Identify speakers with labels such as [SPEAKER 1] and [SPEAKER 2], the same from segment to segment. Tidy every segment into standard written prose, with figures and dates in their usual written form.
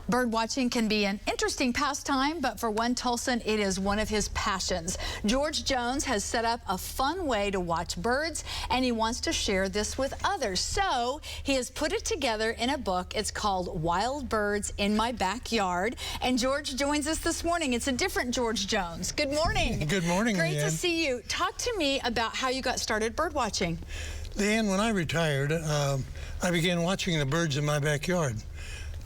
[SPEAKER 1] Bird watching can be an interesting pastime, but for one Tulsan, it is one of his passions. George Jones has set up a fun way to watch birds, and he wants to share this with others. So he has put it together in a book. It's called Wild Birds in My Backyard. And George joins us this morning. It's a different George Jones. Good morning.
[SPEAKER 2] Good morning,
[SPEAKER 1] Great
[SPEAKER 2] Leanne.
[SPEAKER 1] to see you. Talk to me about how you got started bird watching.
[SPEAKER 2] Leanne, when I retired, I began watching the birds in my backyard.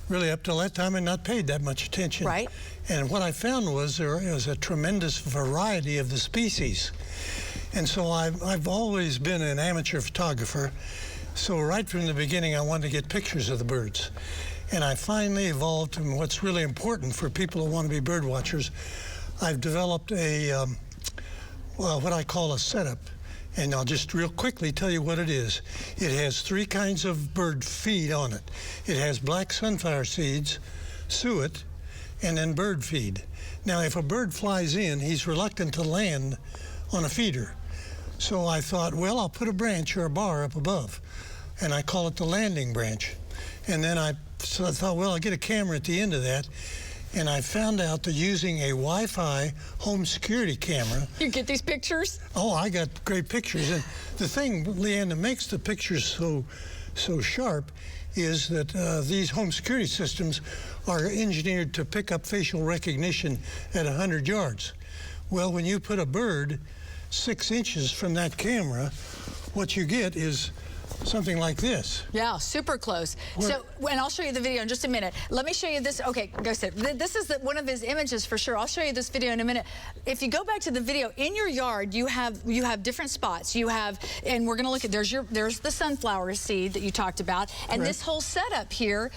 [SPEAKER 2] Really, up till that time, I'd not paid that much attention.
[SPEAKER 1] Right.
[SPEAKER 2] And what I found was there was a tremendous variety of the species. And so I've always been an amateur photographer. So right from the beginning, I wanted to get pictures of the birds. And I finally evolved to what's really important for people who want to be bird watchers. I've developed a, what I call a setup. And I'll just real quickly tell you what it is. It has 3 kinds of bird feed on it. It has black sunflower seeds, suet, and then bird feed. Now, if a bird flies in, he's reluctant to land on a feeder. So I thought, well, I'll put a branch or a bar up above, and I call it the landing branch. And then I thought, well, I'll get a camera at the end of that. And I found out that using a Wi-Fi home security camera...
[SPEAKER 1] You get these pictures?
[SPEAKER 2] Oh, I got great pictures. And the thing, Leanne, that makes the pictures so sharp is that these home security systems are engineered to pick up facial recognition at 100 yards. Well, when you put a bird 6 inches from that camera, what you get is something like this.
[SPEAKER 1] Yeah, super close. So, and I'll show you the video in just a minute. Let me show you this. Okay, go sit. This is one of his images for sure. I'll show you this video in a minute. If you go back to the video, in your yard, you have different spots. You have, and we're going to look at, there's the sunflower seed that you talked about, and
[SPEAKER 2] Correct.
[SPEAKER 1] this whole setup here.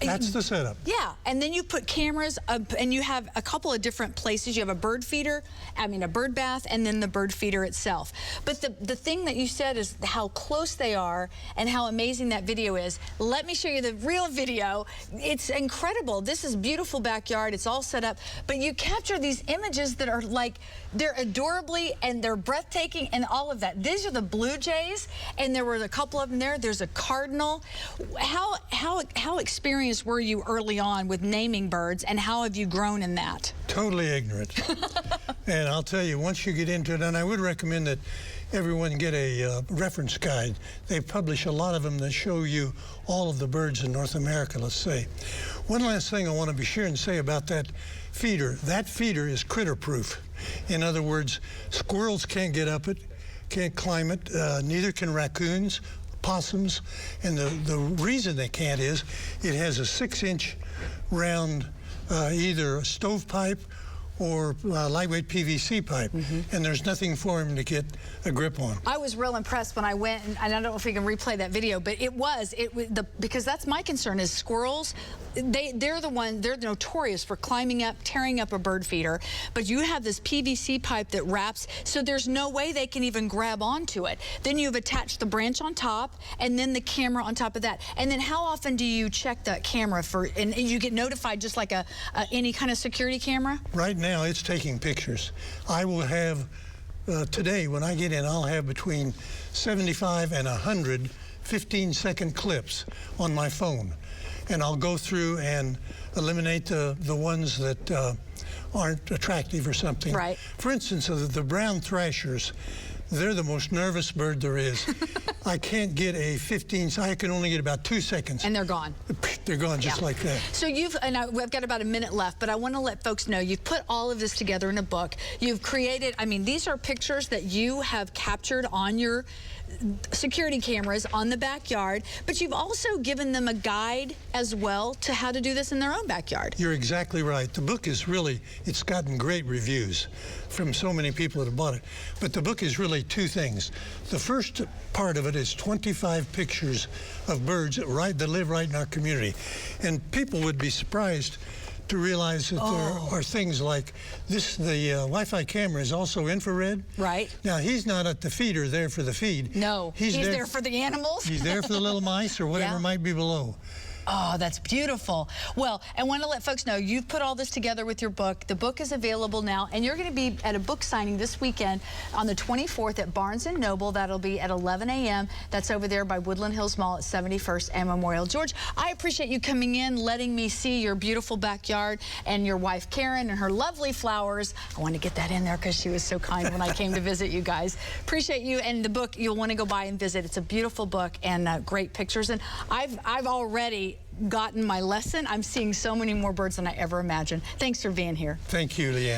[SPEAKER 2] That's the setup.
[SPEAKER 1] Yeah, and then you put cameras up, and you have a couple of different places. You have a bird feeder, a bird bath, and then the bird feeder itself. But the thing that you said is how close they are and how amazing that video is. Let me show you the real video. It's incredible. This is beautiful backyard. It's all set up, but you capture these images that are like, they're adorably and they're breathtaking and all of that. These are the blue jays, and there were a couple of them there. There's a cardinal. How experienced were you early on with naming birds, and how have you grown in that?
[SPEAKER 2] Totally ignorant. And I'll tell you, once you get into it, and I would recommend that everyone get a reference guide. They publish a lot of them that show you all of the birds in North America, let's say. One last thing I want to be sure and say about that feeder. That feeder is critter-proof. In other words, squirrels can't get up it, can't climb it, neither can raccoons, possums, and the reason they can't is it has a 6-inch round either a stovepipe or lightweight PVC pipe, and there's nothing for him to get a grip on. I
[SPEAKER 1] was real impressed when I went, and I don't know if we can replay that video, but because that's my concern is squirrels. They're notorious for climbing up, tearing up a bird feeder, but you have this PVC pipe that wraps, so there's no way they can even grab onto it. Then you've attached the branch on top, and then the camera on top of that. And then how often do you check that camera and you get notified just like any kind of security camera?
[SPEAKER 2] Right now, it's taking pictures. I will have, today when I get in, I'll have between 75 and 100 15-second clips on my phone. And I'll go through and eliminate the ones that aren't attractive or something.
[SPEAKER 1] Right.
[SPEAKER 2] For instance, the brown thrashers, they're the most nervous bird there is. I can't get I can only get about 2 seconds.
[SPEAKER 1] And they're gone.
[SPEAKER 2] They're gone just like that.
[SPEAKER 1] So we've got about a minute left, but I want to let folks know you've put all of this together in a book. You've created, these are pictures that you have captured on your security cameras on the backyard, but you've also given them a guide as well to how to do this in their own backyard.
[SPEAKER 2] You're exactly right. The book is really, it's gotten great reviews from so many people that have bought it. But the book is really 2 things. The first part of it is 25 pictures of birds that live right in our community. And people would be surprised to realize that there are things like this. The Wi-Fi camera is also infrared.
[SPEAKER 1] Right.
[SPEAKER 2] Now, he's not at the feeder there for the feed.
[SPEAKER 1] No, he's there for the animals.
[SPEAKER 2] He's there for the little mice or whatever might be below.
[SPEAKER 1] Oh, that's beautiful. Well, I want to let folks know you've put all this together with your book. The book is available now, and you're going to be at a book signing this weekend on the 24th at Barnes & Noble. That'll be at 11 a.m. That's over there by Woodland Hills Mall at 71st and Memorial. George, I appreciate you coming in, letting me see your beautiful backyard and your wife, Karen, and her lovely flowers. I want to get that in there because she was so kind when I came to visit you guys. Appreciate you, and the book, you'll want to go by and visit. It's a beautiful book and great pictures, and I've already gotten my lesson. I'm seeing so many more birds than I ever imagined. Thanks for being here.
[SPEAKER 2] Thank you, Leanne.